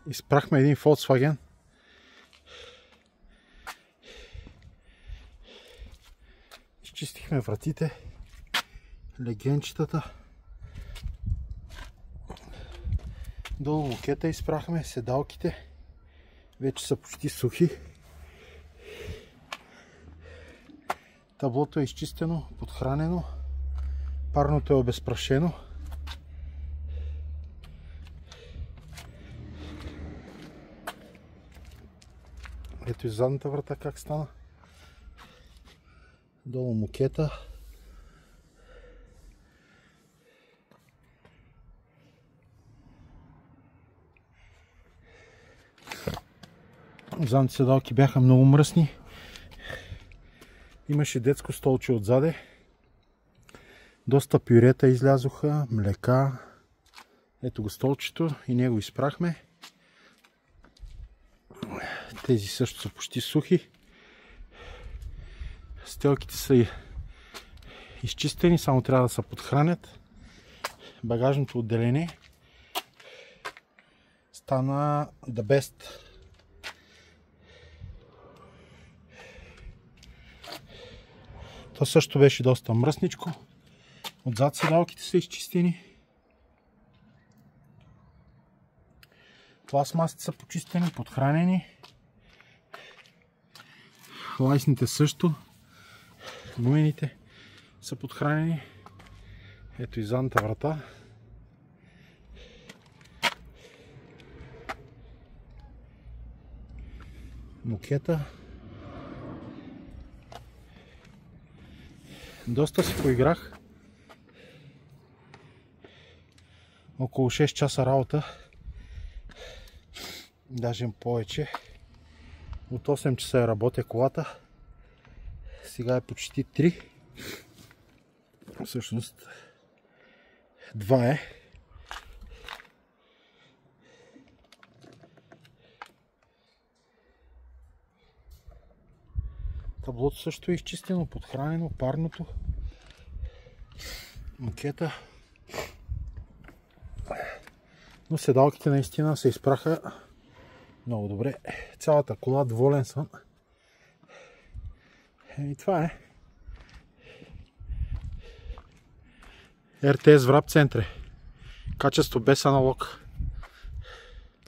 Изпрахме един Volkswagen. Изчистихме вратите, легенчетата. Долу мокета изпрахме, седалките вече са почти сухи. Таблото е изчистено, подхранено, парното е обезпрашено. Ето и задната врата как стана. Долу мокета. Задните седалки бяха много мръсни. Имаше детско столче отзаде. Доста пюрета излязоха, млека. Ето го столчето и него изпрахме. Тези също са почти сухи. Стелките са изчистени, само трябва да се подхранят. Багажното отделение стана the best. То също беше доста мръсничко. Отзад седалките са изчистени. Пластмасите са почистени, подхранени. Лайсните също. Гумените са подхранени. Ето и задната врата. Мокета. Доста си поиграх. Около 6 часа работа. Даже повече. От 8 часа работя колата. Сега е почти 3. Всъщност 2 е. Таблото също е изчистено, подхранено, парното. Мокета. Но седалките наистина се изпраха много добре. Цялата кола, доволен съм. И това е. РТС Враб Центре. Качество без аналог.